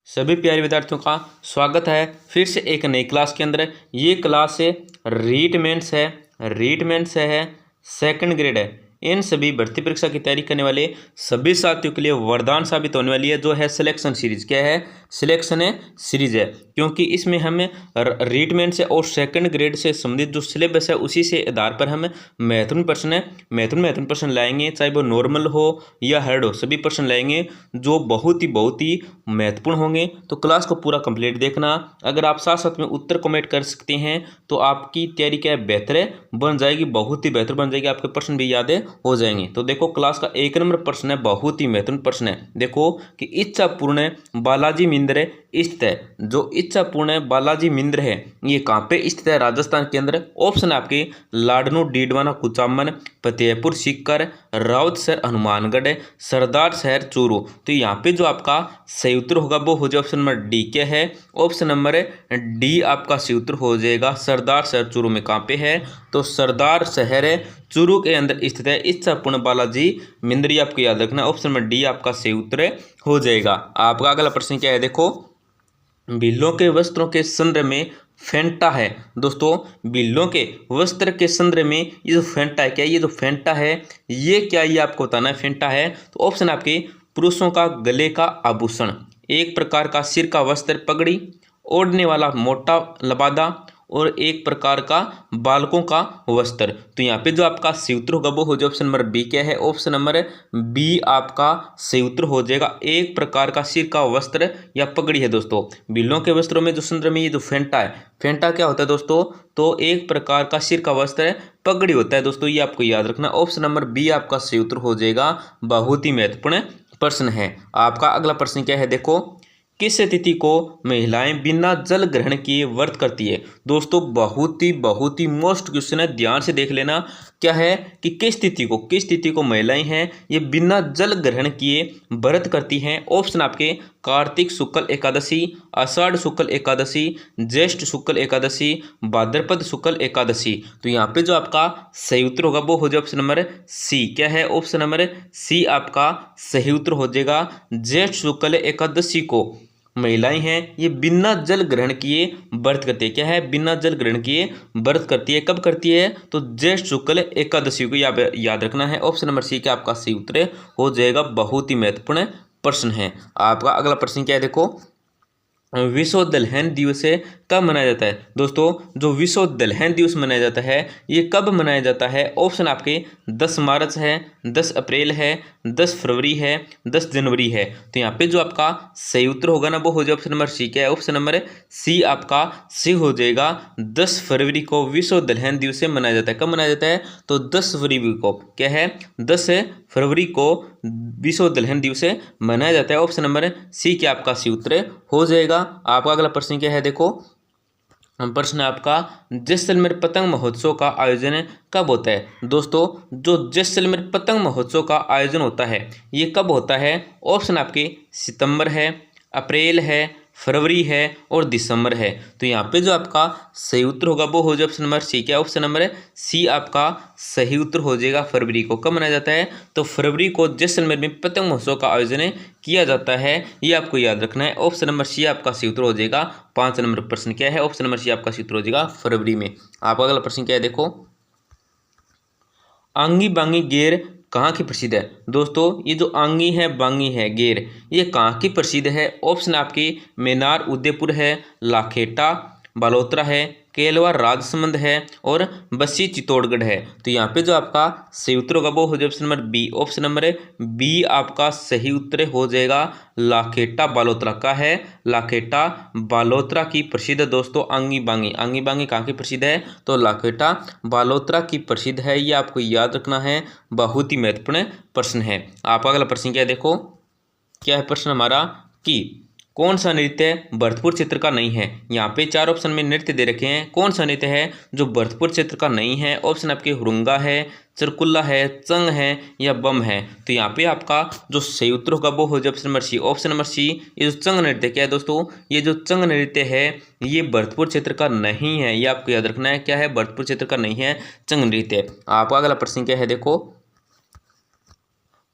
सभी प्यारे विद्यार्थियों का स्वागत है फिर से एक नई क्लास के अंदर। ये क्लास है रीटमेंट्स है सेकंड ग्रेड है। इन सभी भर्ती परीक्षा की तैयारी करने वाले सभी साथियों के लिए वरदान साबित होने वाली है, जो है सिलेक्शन सीरीज। क्या है? सिलेक्शन सीरीज है, क्योंकि इसमें हमें रीटमेंट से और सेकंड ग्रेड से संबंधित जो सिलेबस है उसी से आधार पर हम महत्वपूर्ण प्रश्न लाएंगे, चाहे वो नॉर्मल हो या हार्ड हो, सभी प्रश्न लाएंगे जो बहुत ही महत्वपूर्ण होंगे। तो क्लास को पूरा कंप्लीट देखना। अगर आप साथ साथ में उत्तर कमेंट कर सकते हैं तो आपकी तैयारी क्या है, बेहतर बन जाएगी, बहुत ही बेहतर बन जाएगी, आपके प्रश्न भी याद हो जाएंगे। तो देखो, क्लास का 1 नंबर प्रश्न है, बहुत ही महत्वपूर्ण प्रश्न है। देखो कि इच्छा पूर्ण बालाजी मंदिर स्थित है। जो इच्छा पूर्ण बालाजी मंदिर है ये कहाँ पे स्थित है? राजस्थान के अंदर। ऑप्शन है आपके लाडनू, डीडवाना, कुचामन, फतेहपुर सीकर, राउतसर, हनुमानगढ़, सरदार शहर, चूरू। तो यहाँ पे जो आपका सही उत्तर होगा वो हो जाए ऑप्शन नंबर डी। क्या है? ऑप्शन नंबर डी आपका सही उत्तर हो जाएगा। सरदार शहर चूरू में कहाँ पे है? तो सरदार शहर चूरू के अंदर स्थित है इच्छा पूर्ण बालाजी मंदिर। आपको याद रखना, ऑप्शन नंबर डी आपका सही उत्तर हो जाएगा। आपका अगला प्रश्न क्या है? देखो, बिल्लों के वस्त्रों के संदर्भ में फेंटा है। दोस्तों, बिल्लों के वस्त्र के संदर्भ में ये जो फेंटा है, क्या ये जो फेंटा है ये क्या, ये आपको बताना है। फेंटा है तो ऑप्शन आपके पुरुषों का गले का आभूषण, एक प्रकार का सिर का वस्त्र, पगड़ी, ओढ़ने वाला मोटा लबादा, और एक प्रकार का बालकों का वस्त्र। तो यहाँ पे जो आपका सही उत्तर होगा वो हो जाए ऑप्शन नंबर बी। क्या है? ऑप्शन नंबर बी आपका सही उत्तर हो जाएगा। एक प्रकार का सिर का वस्त्र या पगड़ी है। दोस्तों, बिल्लों के वस्त्रों में जो संदर्भ में ये जो फेंटा है, फेंटा क्या होता है दोस्तों? तो एक प्रकार का सिर का वस्त्र पगड़ी होता है। दोस्तों, ये आपको याद रखना, ऑप्शन नंबर बी आपका सही उत्तर हो जाएगा। बहुत ही महत्वपूर्ण प्रश्न है। आपका अगला प्रश्न क्या है? देखो, किस तिथि को महिलाएं बिना जल ग्रहण किए व्रत करती है? दोस्तों, बहुत ही मोस्ट क्वेश्चन है, ध्यान से देख लेना। क्या है कि किस तिथि को महिलाएं हैं ये बिना जल ग्रहण किए व्रत करती हैं? ऑप्शन आपके कार्तिक शुक्ल एकादशी, आषाढ़ शुक्ल एकादशी, ज्येष्ठ शुक्ल एकादशी, भाद्रपद शुक्ल एकादशी। तो यहाँ पे जो आपका सही उत्तर होगा वो हो जाए ऑप्शन नंबर सी। क्या है? ऑप्शन नंबर सी आपका सही उत्तर हो जाएगा। ज्येष्ठ शुक्ल एकादशी को महिलाएं हैं ये बिना जल ग्रहण किए व्रत करती है। क्या है? बिना जल ग्रहण किए व्रत करती है। कब करती है? तो ज्येष्ठ शुक्ल एकादशी को याद रखना है। ऑप्शन नंबर सी का आपका सही उत्तर हो जाएगा। बहुत ही महत्वपूर्ण प्रश्न है। आपका अगला प्रश्न क्या है? देखो, विश्व दलहन दिवस कब मनाया जाता है? दोस्तों, जो विश्व दलहन दिवस मनाया जाता है ये कब मनाया जाता है? ऑप्शन आपके 10 मार्च है, 10 अप्रैल है, 10 फरवरी है, 10 जनवरी है। तो यहाँ पे जो आपका सही उत्तर होगा ना वो हो जाए ऑप्शन नंबर सी। क्या है? ऑप्शन नंबर सी आपका सी हो जाएगा। 10 फरवरी को विश्व दलहन दिवस मनाया जाता है। कब मनाया जाता है? तो 10 फरवरी को। क्या है? 10 फरवरी को विश्व दलहन दिवस मनाया जाता है। ऑप्शन नंबर सी क्या आपका सही उत्तर हो जाएगा। आपका अगला प्रश्न क्या है? देखो, प्रश्न आपका जैसलमेर पतंग महोत्सव का आयोजन कब होता है? दोस्तों, जो जैसलमेर पतंग महोत्सव का आयोजन होता है ये कब होता है? ऑप्शन आपके सितंबर है, अप्रैल है, फरवरी है और दिसंबर है। तो यहाँ पे जो आपका सही उत्तर होगा वो हो जाए ऑप्शन नंबर सी। क्या? ऑप्शन नंबर सी आपका सही उत्तर हो जाएगा। फरवरी को कब मनाया जाता है? तो फरवरी को जैसलमेर में पतंग महोत्सव का आयोजन किया जाता है, ये आपको याद रखना है। ऑप्शन नंबर सी आपका सही उत्तर हो जाएगा। 5 नंबर प्रश्न क्या है? ऑप्शन नंबर सी आपका सही उत्तर हो जाएगा फरवरी में। आपका अगला प्रश्न क्या है? देखो, आंगी बांगी गेर कहाँ की प्रसिद्ध है? दोस्तों, ये जो आंगी है, बांगी है, गेर, ये कहाँ की प्रसिद्ध है? ऑप्शन आपकी मेनार उदयपुर है, लाखेटा बालोतरा है, केलवा राजसमंद है और बस्सी चित्तौड़गढ़ है। तो यहाँ पे जो आपका सही उत्तर होगा वो हो जाए option number B. Option number B आपका सही उत्तर हो जाएगा। लाखेटा बालोतरा का है, लाखेटा बालोतरा की प्रसिद्ध दोस्तों आंगी बांगी कहाँ की प्रसिद्ध है? तो लाखेटा बालोतरा की प्रसिद्ध है, ये आपको याद रखना है। बहुत ही महत्वपूर्ण प्रश्न है। आपका अगला प्रश्न क्या है? देखो, क्या है प्रश्न हमारा कि कौन सा नृत्य भरतपुर क्षेत्र का नहीं है? यहाँ पे 4 ऑप्शन में नृत्य दे रखे हैं। कौन सा नृत्य है जो भरतपुर क्षेत्र का नहीं है? ऑप्शन आपके हुरंगा है, चरकुल्ला है, चंग है या बम है। तो यहाँ पे आपका जो सही उत्तर होगा वो हो जाए option number C. Option number C, ये जो चंग नृत्य क्या है दोस्तों? ये जो चंग नृत्य है ये भरतपुर क्षेत्र का नहीं है, ये आपको याद रखना है। क्या है? भरतपुर क्षेत्र का नहीं है चंग नृत्य। आपका अगला प्रश्न क्या है? देखो,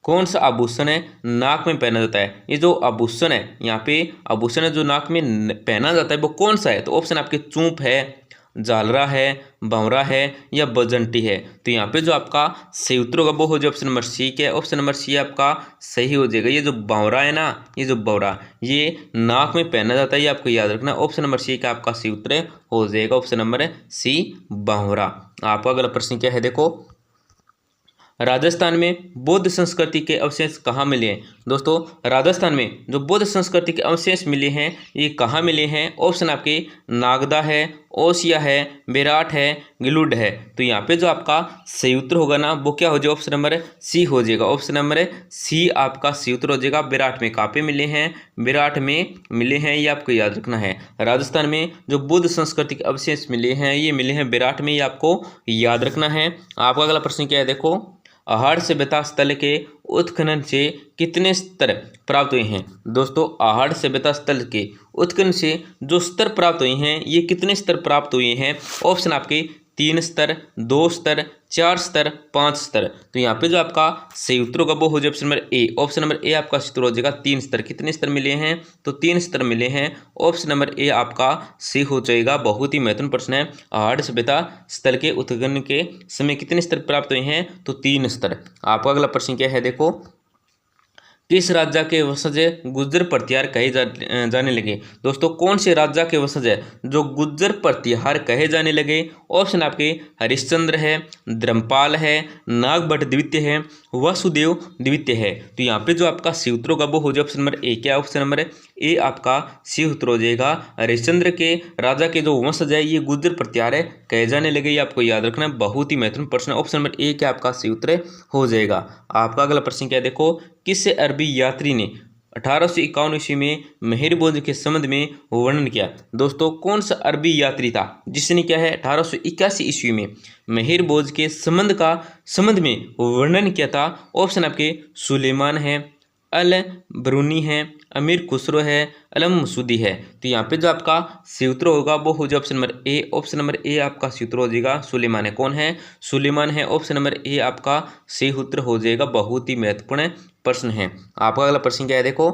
कौन सा आभूषण है नाक में पहना जाता है? ये जो आभूषण है, यहाँ पे आभूषण है जो नाक में पहना जाता है वो कौन सा है? तो ऑप्शन आपके चूंप है, झालरा है, भंवरा है या बजंटी है। तो यहाँ पे जो आपका सही उत्तर होगा वो हो जाए ऑप्शन नंबर सी के। ऑप्शन नंबर सी आपका सही हो जाएगा। ये जो भंवरा है ना, ये जो भंवरा ये नाक में पहना जाता है, ये आपको याद रखना। ऑप्शन नंबर सी का आपका सही उत्तर हो जाएगा ऑप्शन नंबर सी भंवरा। आपका अगला प्रश्न क्या है देखो, राजस्थान में बौद्ध संस्कृति के अवशेष कहाँ मिले हैं? दोस्तों राजस्थान में जो बौद्ध संस्कृति के अवशेष मिले हैं ये कहाँ मिले हैं? ऑप्शन आपके नागदा है, ओसिया है, बेराट है, गिलुड है। तो यहाँ पे जो आपका सही उत्तर होगा ना वो क्या हो जाएगा? ऑप्शन नंबर सी हो जाएगा। ऑप्शन नंबर सी आपका सही उत्तर हो जाएगा। बेराट में कहाँ पे मिले हैं? बेराट में मिले हैं, ये आपको याद रखना है। राजस्थान में जो बौद्ध संस्कृति के अवशेष मिले हैं ये मिले हैं बेराट में, ये आपको याद रखना है। आपका अगला प्रश्न क्या है देखो, आहड़ सभ्यता स्थल के उत्खनन से कितने स्तर प्राप्त हुए हैं? दोस्तों आहड़ सभ्यता स्थल के उत्खनन से जो स्तर प्राप्त हुए हैं ये कितने स्तर प्राप्त हुए हैं? ऑप्शन आपके 3 स्तर, 2 स्तर, 4 स्तर, 5 स्तर। तो यहाँ पे जो आपका सही उत्तर होगा वो हो जाए option number A. Option number A आपका उत्तर हो जाएगा 3 स्तर। कितने स्तर मिले हैं? तो 3 स्तर मिले हैं। ऑप्शन नंबर ए आपका सही हो जाएगा। बहुत ही महत्वपूर्ण प्रश्न है। आहड़ सभ्यता स्थल के उत्खनन के समय कितने स्तर प्राप्त हुए हैं? तो 3 स्तर। आपका अगला प्रश्न क्या है देखो, किस राज्य के वंशज गुज्जर प्रतिहार कहे जाने लगे? दोस्तों कौन से राज्य के वंशज है जो गुज्जर प्रतिहार कहे जाने लगे? ऑप्शन आपके हरिश्चंद्र है, धर्मपाल है, नागभट्ट द्वितीय है, वसुदेव द्वितीय है। तो यहाँ पे जो आपका सही उत्तर होगा वो हो जाए ऑप्शन नंबर ए। क्या ऑप्शन नंबर ए आपका सही उत्तर हो जाएगा। हरिश्चंद्र के राजा के जो वंशज है ये गुज्जर प्रतिहार है कहे जाने लगे, ये आपको याद रखना है। बहुत ही महत्वपूर्ण प्रश्न। ऑप्शन नंबर ए क्या आपका सही उत्तर हो जाएगा। आपका अगला प्रश्न क्या है देखो, किस अरबी यात्री ने 1851 ईस्वी में मेहरबोज के संबंध में वर्णन किया? दोस्तों कौन सा अरबी यात्री था जिसने क्या है 1881 ईस्वी में मेहरबोज के संबंध में वर्णन किया था? ऑप्शन आपके सुलेमान है, अल ब्रूनी है, अमीर खुसरो है, अलम मसूदी है। तो यहाँ पे जो आपका सही उत्तर होगा वो हो जाए option number A. Option number A आपका सही उत्तर हो जाएगा। सुलेमान है, कौन है? सुलेमान है। ऑप्शन नंबर ए आपका सही उत्तर हो जाएगा। बहुत ही महत्वपूर्ण प्रश्न है। आपका अगला प्रश्न क्या है देखो,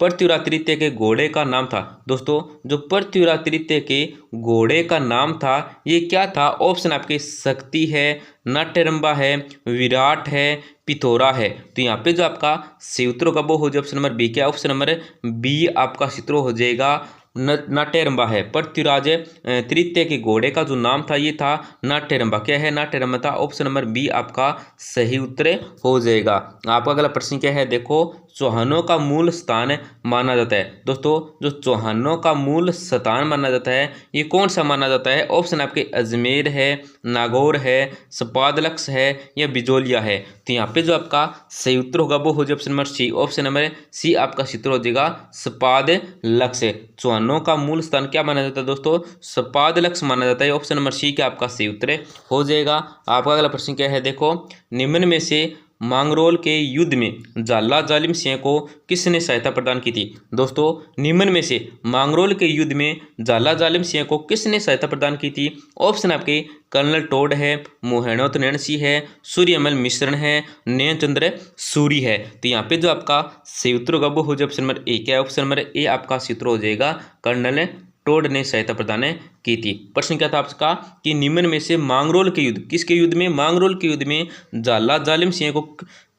पृथ्वीराज तृतीय के घोड़े का नाम था? दोस्तों जो पृथ्वीराज तृतीय के घोड़े का नाम था ये क्या था? ऑप्शन आपके शक्ति है, नाट्यरंबा है, विराट है, पिथौरा है। तो यहाँ पे जो आपका सही उत्तर होगा वो हो जाए ऑप्शन नंबर बी। क्या ऑप्शन नंबर बी आपका सही उत्तर हो जाएगा। नाट्यरंबा है। पृथ्वीराज तृतीय के घोड़े का जो नाम था ये था नाट्यरंबा। क्या है? नाट्यरंबा था। ऑप्शन नंबर बी आपका सही उत्तर हो जाएगा। आपका अगला प्रश्न क्या है देखो, चौहानों का मूल स्थान माना जाता है? दोस्तों जो चौहानों का मूल स्थान माना जाता है ये कौन सा माना जाता है? ऑप्शन आपके अजमेर है, नागौर है, सपादलक्स है या बिजोलिया है। तो यहाँ पे जो आपका सही उत्तर होगा वो हो जाए option number C. Option number C आपका सही उत्तर हो जाएगा सपादलक्स। चौहानों का मूल स्थान क्या माना जाता है दोस्तों? सपादलक्स माना जाता है। ऑप्शन नंबर सी का आपका सही उत्तर हो जाएगा। आपका अगला प्रश्न क्या है देखो, निम्न में से मांगरोल के युद्ध में झाला जालिम सिंह को किसने सहायता प्रदान की थी? दोस्तों निम्न में से मांगरोल के युद्ध में झाला जालिम सिंह को किसने सहायता प्रदान की थी? ऑप्शन आपके कर्नल टोड है, मोहनोत नैणसी है, सूर्यमल मिश्रण है, नयनचंद्र सूरी है। तो यहाँ पे जो आपका सही उत्तर होगा वो हो जाए ऑप्शन नंबर ए। क्या ऑप्शन नंबर ए आपका सही उत्तर हो जाएगा। कर्नल टोड ने सहायता प्रदान की थी। प्रश्न क्या था आपका कि निम्न में से मांगरोल के युद्ध, किसके युद्ध में? मांगरोल के युद्ध में झाला जालिम सिंह को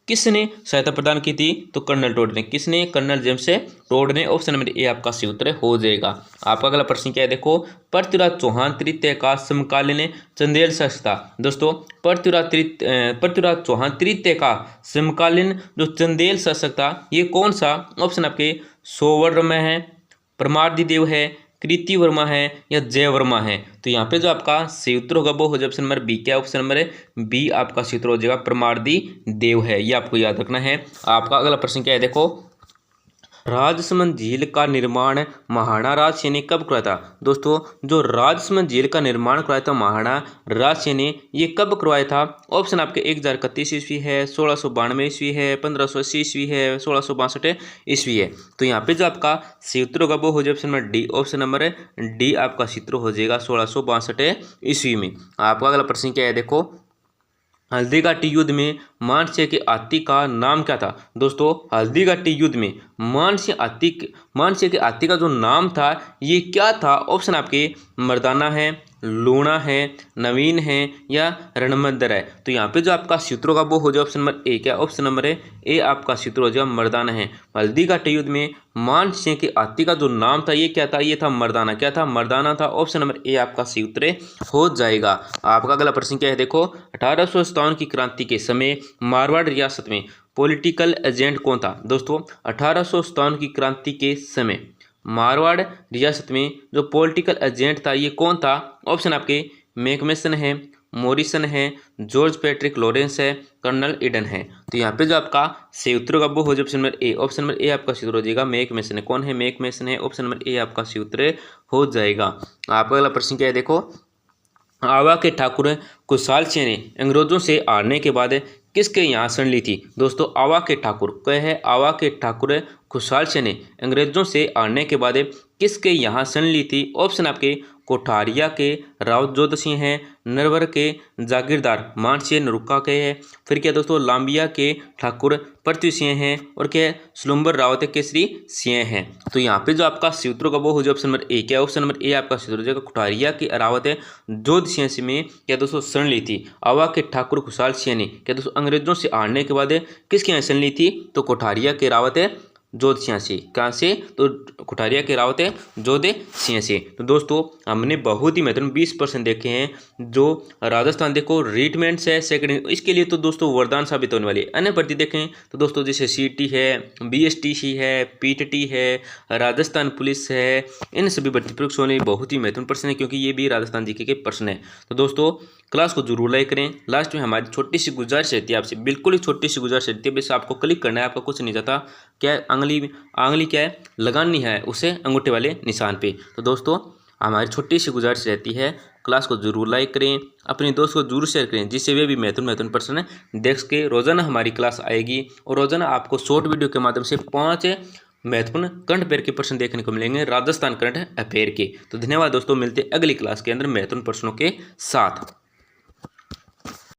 किसने सहायता प्रदान की थी? तो कर्नल टोड ने। किसने? कर्नल जेम्स टोड ने। ऑप्शन नंबर ए आपका सही उत्तर हो जाएगा। आपका अगला प्रश्न क्या है देखो, पृथ्वीराज चौहान तृतीय का समकालीन चंदेल शासक था? दोस्तों पृथ्वीराज चौहान तृतीय का समकालीन जो चंदेल शासक था ये कौन सा? ऑप्शन आपके सोवर्मा है, परमार्दी देव है, कृति वर्मा है या जय वर्मा है। तो यहाँ पे जो आपका सही उत्तर होगा वो हो जाए ऑप्शन नंबर बी। क्या ऑप्शन नंबर बी आपका सही उत्तर हो जाएगा। परमार्दी देव है, ये आपको याद रखना है। आपका अगला प्रश्न क्या है देखो, राजसमंद झील का निर्माण महाराणा राज सिंह ने कब करवाया था? दोस्तों जो राजसमंद झील का निर्माण करवाया था महाराणा राज सिंह ने ये कब करवाया था? ऑप्शन आपके 1031 ईस्वी है, 1692 ईस्वी है, 1580 ईस्वी है, 1662 ईस्वी है। तो यहाँ पे जो आपका सही उत्तर होगा वो हो जाए option number D. Option number D आपका सही उत्तर हो जाएगा 1662 ईस्वी में। आपका अगला प्रश्न क्या है देखो, हल्दीघाटी युद्ध में मानसिंह के हाथी का नाम क्या था? दोस्तों, हल्दीघाटी युद्ध में मानसिंह के हाथी का जो नाम था ये क्या था? ऑप्शन आपके मर्दाना है, लूणा है, नवीन है या रणमंदर है। तो यहाँ पे जो आपका सूत्र होगा वो हो जाए ऑप्शन नंबर ए। क्या ऑप्शन नंबर ए आपका सूत्र हो जाए मर्दाना है। हल्दीघाटी युद्ध में मान सिंह के हाथी का जो नाम था ये क्या था? ये था मर्दाना। क्या था? मर्दाना था। ऑप्शन नंबर ए आपका सूत्र हो जाएगा। आपका अगला प्रश्न क्या है? देखो, 1857 की क्रांति के समय मारवाड़ रियासत में पॉलिटिकल एजेंट कौन था? दोस्तों, 1857 की क्रांति के समय मारवाड़ रियासत में जो पॉलिटिकल एजेंट था ये कौन था? ऑप्शन आपके मैकमेसन है, मॉरिसन है, जॉर्ज पैट्रिक लॉरेंस है, कर्नल ईडन है। तो यहाँ पे जो आपका सही उत्तर होगा वो हो जाए option number A. Option number A आपका सूत्र हो जाएगा मैकमेसन है। कौन है? मैकमेसन है। ऑप्शन नंबर ए आपका सूत्र हो जाएगा। आपका अगला प्रश्न क्या है? देखो, आवा के ठाकुर खुशहाल सिंह ने अंग्रेजों से हारने के बाद किसके यहाँ शरण ली थी? दोस्तों, आवा के ठाकुर क्या है? आवा के ठाकुर खुशहाल सिंह ने अंग्रेजों से हारने के बाद किसके यहाँ शरण ली थी? ऑप्शन आपके कोठारिया के राव जोध सिंह हैं, नरवर के जागीरदार मानसिंह नरुक्का के हैं, फिर क्या दोस्तों लांबिया के ठाकुर पृथ्वी सिंह हैं, और क्या सुलंबर रावत केसरी सिंह हैं। तो यहाँ पे जो आपका सूत्र होगा वो हो जाए ऑप्शन नंबर ए। क्या ऑप्शन नंबर ए आपका सूत्र हो जाएगा कोठारिया की रावत जोध सिंह में क्या दोस्तों शरण ली थी? आवा के ठाकुर खुशहाल सिंह ने क्या दोस्तों अंग्रेजों से हारने के बाद किसके यहाँ शरण ली थी? तो कोठारिया के रावत जोध सिंह से। कहाँ से? तो कोठारिया के रावत जोध सिंह से। तो दोस्तों, हमने बहुत ही महत्वपूर्ण 20% देखे हैं जो राजस्थान देखो रिटमेंट्स है सेकंड, इसके लिए तो दोस्तों वरदान साबित होने वाली है। अन्य भर्ती देखें तो दोस्तों जैसे सीटी है, बीएसटीसी है, पीटीटी है, राजस्थान पुलिस है, इन सभी भर्ती परीक्षाओं में बहुत ही महत्वपूर्ण प्रश्न है क्योंकि ये भी राजस्थान जीके के प्रश्न है। तो दोस्तों, क्लास को जरूर लाइक करें। लास्ट में हमारी छोटी सी गुजारिश रहती है आपसे, बिल्कुल ही छोटी सी गुजारिश रहती है, बस आपको क्लिक करना है, आपका कुछ नहीं जाता। क्या है? आंगली क्या है? लगानी है उसे अंगूठे वाले निशान पे। तो दोस्तों, हमारी छोटी सी गुजारिश रहती है, क्लास को जरूर लाइक करें, अपने दोस्त को जरूर शेयर करें जिससे वे भी महत्वपूर्ण प्रश्न देख के। रोजाना हमारी क्लास आएगी और रोजाना आपको शॉर्ट वीडियो के माध्यम से 5 महत्वपूर्ण करंट अफेयर के प्रश्न देखने को मिलेंगे राजस्थान करंट अफेयर के। तो धन्यवाद दोस्तों, मिलते अगली क्लास के अंदर महत्वपूर्ण प्रश्नों के साथ।